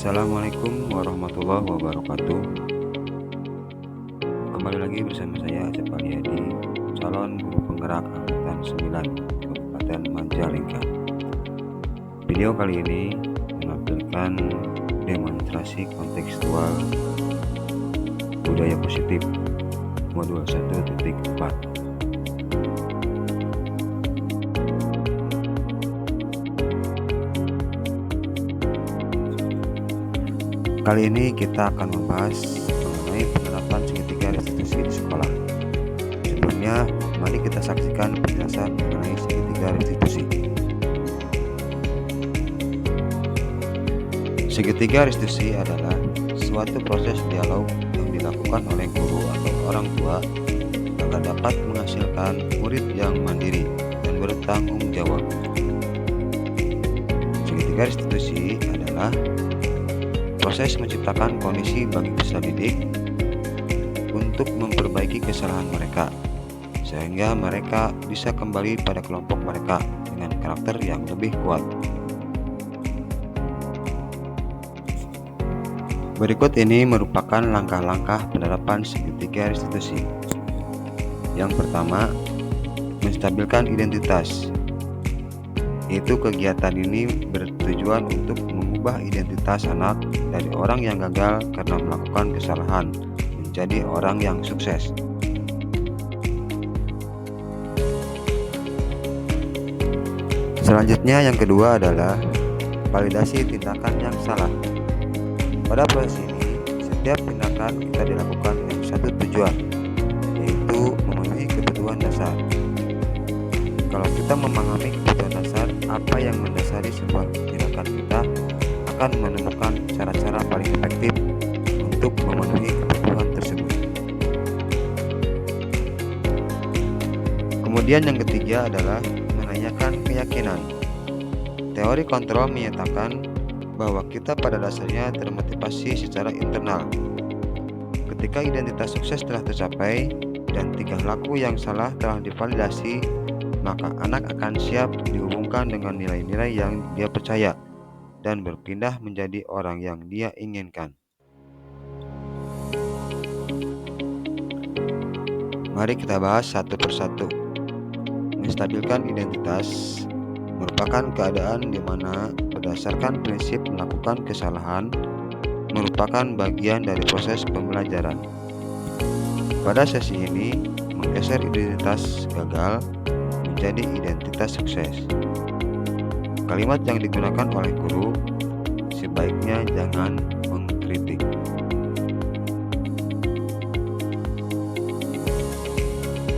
Assalamualaikum warahmatullahi wabarakatuh. Kembali lagi bersama saya Acep Aliadi, calon guru penggerak angkatan 9 Kabupaten Majalengka. Video kali ini menampilkan demonstrasi kontekstual budaya positif modul 1.4. Kali ini kita akan membahas mengenai penerapan segitiga restitusi di sekolah. Sebelumnya, mari kita saksikan penjelasan mengenai segitiga restitusi. Segitiga restitusi adalah suatu proses dialog yang dilakukan oleh guru atau orang tua agar dapat menghasilkan murid yang mandiri dan bertanggung jawab. Segitiga restitusi adalah proses menciptakan kondisi bagi peserta didik untuk memperbaiki kesalahan mereka, sehingga mereka bisa kembali pada kelompok mereka dengan karakter yang lebih kuat. Berikut ini merupakan langkah-langkah penerapan segitiga restitusi. Yang pertama, menstabilkan identitas. Yaitu kegiatan ini bertujuan untuk mengubah identitas anak dari orang yang gagal karena melakukan kesalahan menjadi orang yang sukses. Selanjutnya yang kedua adalah validasi tindakan yang salah. Pada proses ini, setiap tindakan kita dilakukan dengan satu tujuan, yaitu memenuhi kebutuhan dasar. Kalau kita memahami kebutuhan dasar, apa yang mendasari sebuah tindakan, kita akan menemukan cara-cara paling efektif untuk memenuhi kebutuhan tersebut. Kemudian yang ketiga adalah menanyakan keyakinan. Teori kontrol menyatakan bahwa kita pada dasarnya termotivasi secara internal. Ketika identitas sukses telah tercapai dan tingkah laku yang salah telah divalidasi, maka anak akan siap dihubungkan dengan nilai-nilai yang dia percaya dan berpindah menjadi orang yang dia inginkan. Mari kita bahas satu persatu. Menstabilkan identitas merupakan keadaan di mana berdasarkan prinsip melakukan kesalahan merupakan bagian dari proses pembelajaran. Pada sesi ini, menggeser identitas gagal menjadi identitas sukses. Kalimat yang digunakan oleh guru sebaiknya jangan mengkritik.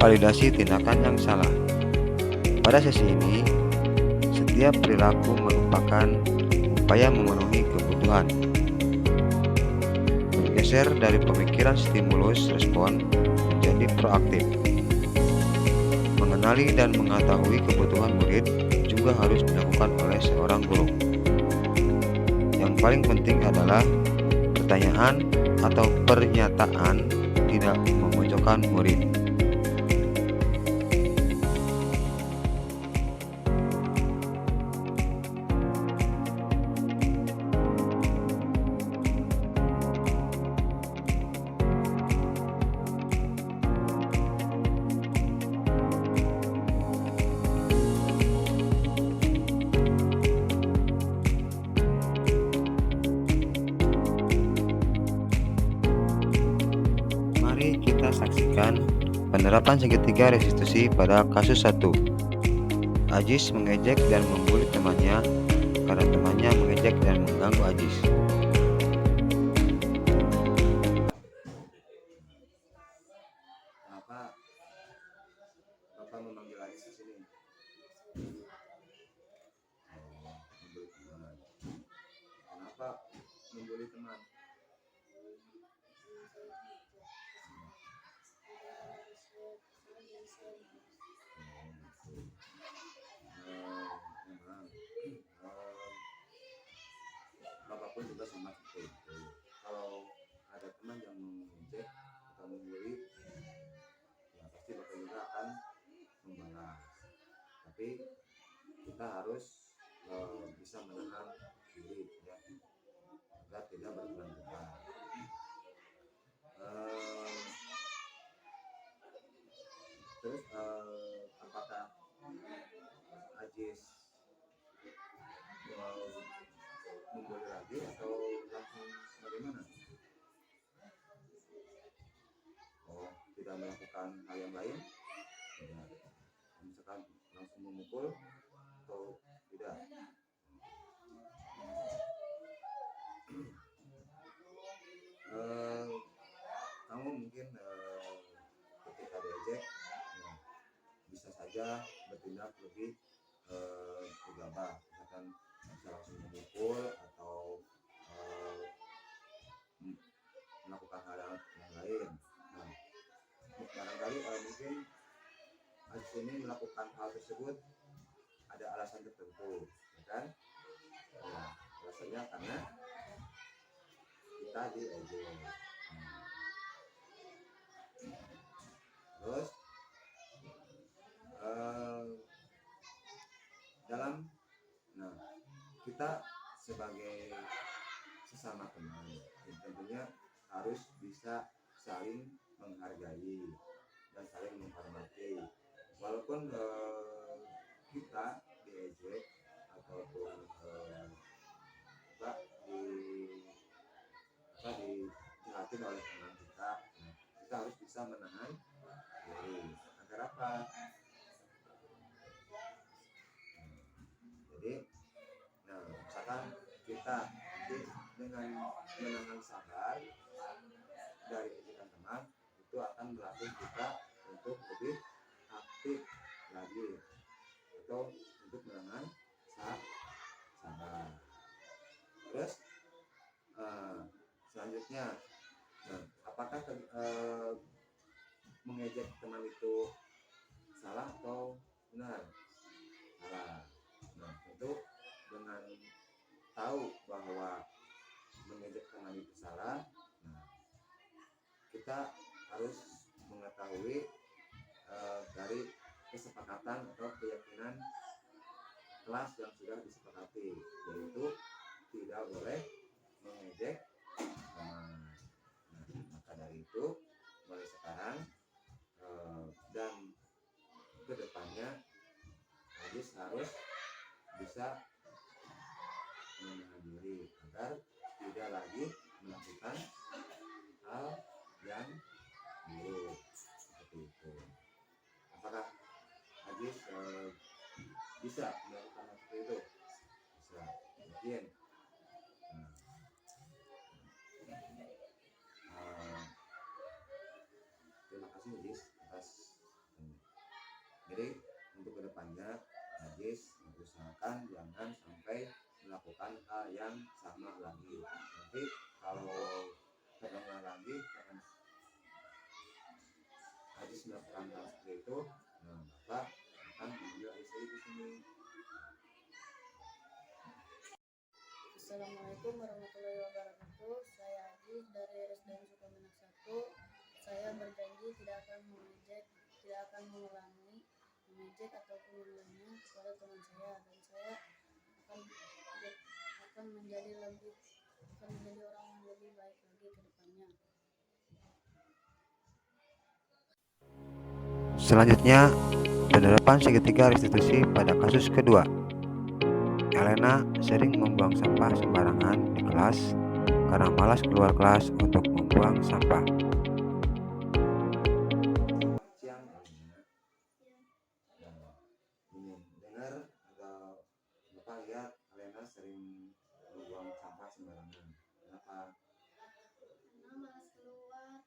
Validasi tindakan yang salah. Pada sesi ini, setiap perilaku merupakan upaya memenuhi kebutuhan. Bergeser dari pemikiran stimulus respon menjadi proaktif. Mengenali dan mengetahui kebutuhan murid juga harus dilakukan oleh seorang guru. Yang paling penting adalah pertanyaan atau pernyataan tidak memojokkan murid. Mari kita saksikan penerapan segitiga restitusi pada kasus 1. Ajis mengejek dan membuli temannya karena temannya mengejek dan mengganggu Ajis. Kenapa Bapak memanggil Ajis di sini? Membuli teman. Kenapa membuli teman? Bapak pun juga sama seperti itu. Kalau ada teman yang mengejek atau membuli, ya pasti Bapak juga akan membalas. Tapi kita harus bisa menahan diri, ya, agar tidak berkelanjutan. Terus apakah Ajis mau membeli lagi atau langsung bagaimana? Oh, tidak melakukan hal yang lain? Tidak. Misalkan langsung memukul atau tidak? Kamu mungkin ketika diejek bisa saja bertindak lebih gegabah, misalkan bisa langsung memukul atau melakukan hal yang lain. Nah, barangkali mungkin Ajis ini melakukan hal tersebut ada alasan tertentu, ya kan? Ya, alasannya karena kita diejek. Terus kita sebagai sesama teman tentunya harus bisa saling menghargai dan saling menghormati, walaupun kita diejek ataupun dijahatin oleh teman kita, kita harus bisa menahan diri agar apa? Jadi, misalkan kita dengan menahan sabar dari ejekan teman, itu akan melatih kita untuk lebih aktif lagi atau untuk menahan sabar. Terus selanjutnya, apakah mengejek teman itu salah atau benar? Salah. Tentu dengan tahu bahwa mengejek teman itu salah, kita harus mengetahui dari kesepakatan atau keyakinan kelas yang sudah disepakati, yaitu tidak boleh mengejek teman. Maka dari itu mulai sekarang dan kedepannya Ajis harus bisa menahan diri agar tidak lagi melakukan hal yang buruk seperti itu. Apakah Ajis bisa melakukan hal seperti itu? Bisa, mungkin. Terima kasih Ajis atas jadi untuk kedepannya Ajis usahakan jangan sampai melakukan hal yang sama lagi. Nanti kalau terulang lagi Ajis melakukan hal seperti itu, Bapak akan memanggil Ajis lagi di sini. Assalamualaikum warahmatullahi wabarakatuh. Saya Ajis dari SDN Sukomenak 1. Saya berjanji tidak akan mengejek, tidak akan mengulangi mengejek ataupun yang lainnya kepada teman saya, dan saya akan menjadi orang yang lebih baik lagi ke depannya. Selanjutnya, penerapan segitiga restitusi pada kasus kedua. Elena sering membuang sampah sembarangan di kelas karena malas keluar kelas untuk membuang sampah. Siang, dengar atau Bapak lihat Elena sering membuang sampah sembarangan. Kenapa? Karena malas keluar.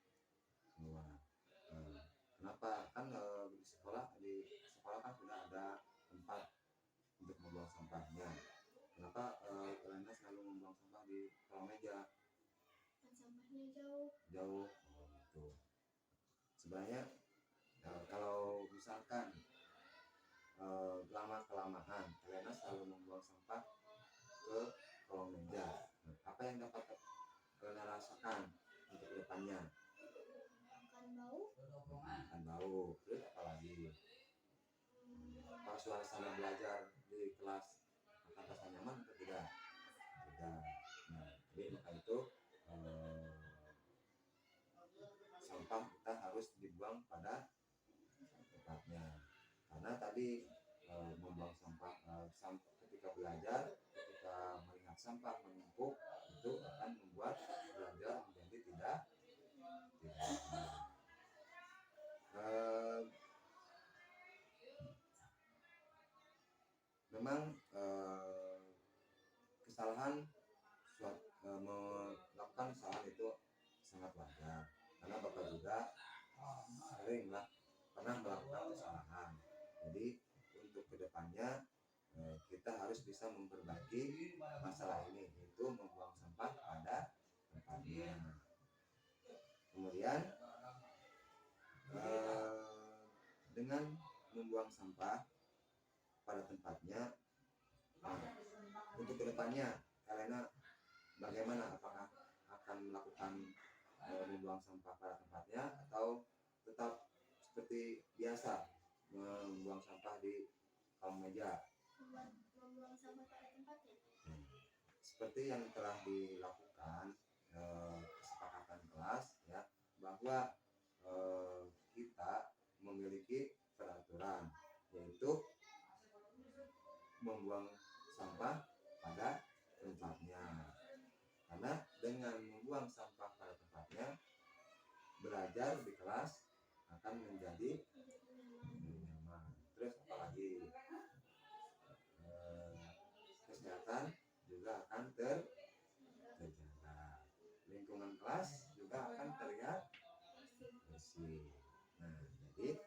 Kenapa? Kan di sekolah kan sudah ada tempat untuk membuang sampahnya. Kenapa Elena selalu membuang sampah di kolong meja? Sampahnya jauh. Oh, gitu. Sebenarnya kalau misalkan lama-kelamaan Elena selalu membuang sampah ke kolong meja, apa yang dapat Elena rasakan untuk kedepannya? Akan bau. Terus apa lagi? Kalau suasana belajar di kelas akan terasa nyaman atau tidak? Tidak. Jadi maka itu sampah kita harus dibuang pada tempatnya. Karena tadi membuang sampah ketika belajar, ketika melihat sampah menumpuk, itu akan membuat belajar menjadi tidak memang kesalahan melakukan kesalahan itu sangat wajar, karena Bapak juga sering pernah melakukan kesalahan. Jadi untuk kedepannya kita harus bisa memperbaiki masalah ini, yaitu membuang sampah pada tempatnya. Kemudian dengan membuang sampah pada tempatnya, untuk kedepannya Elena bagaimana? Apakah akan melakukan membuang sampah pada tempatnya atau tetap seperti biasa membuang sampah di kolong meja? Membuang sampah pada tempatnya. Seperti yang telah dilakukan kesepakatan kelas ya, bahwa kita memiliki peraturan, yaitu membuang sampah pada tempatnya. Karena dengan membuang sampah pada tempatnya, belajar di kelas akan menjadi nyaman. Terus apalagi kesehatan juga akan terjaga. Lingkungan kelas juga akan terlihat bersih. Nah, jadi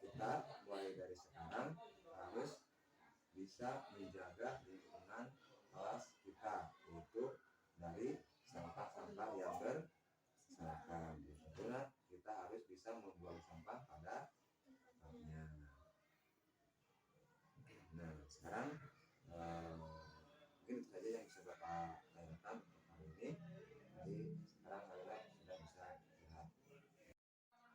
kita mulai dari sekarang harus bisa menjaga lingkungan kelas kita, yaitu dari sampah-sampah yang berserakan. Tentunya kita harus bisa membuang sampah pada tempatnya. Nah, sekarang mungkin itu saja yang bisa Bapak tanyakan untuk hari ini. Jadi sekarang adalah sudah bisa lihat.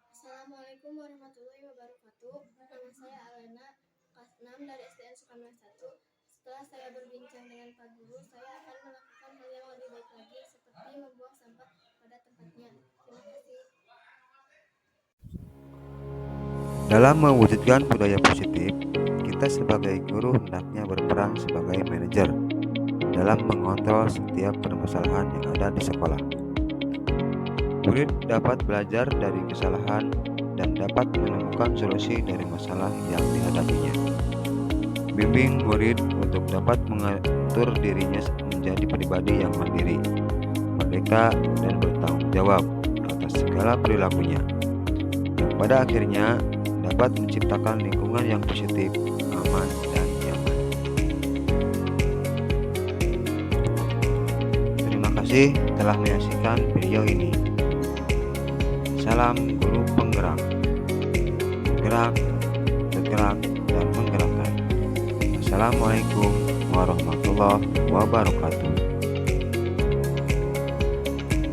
Assalamualaikum warahmatullahi wabarakatuh. Nama saya Alena, kelas 6 dari SDN Sukamana 1. Setelah saya berbincang dengan Pak Guru, saya akan melakukan hal yang lebih baik lagi, seperti membuang sampah pada tempatnya. Terima kasih. Dalam mewujudkan budaya positif, kita sebagai guru hendaknya berperan sebagai manajer dalam mengontrol setiap permasalahan yang ada di sekolah. Murid dapat belajar dari kesalahan dan dapat menemukan solusi dari masalah yang dihadapinya. Bimbing murid untuk dapat mengatur dirinya menjadi pribadi yang mandiri, merdeka, dan bertanggung jawab atas segala perilakunya, yang pada akhirnya dapat menciptakan lingkungan yang positif, aman, dan nyaman. Terima kasih telah menyaksikan video ini. Salam guru penggerak, bergerak, bergerak, dan menggerakkan. Assalamualaikum warahmatullahi wabarakatuh.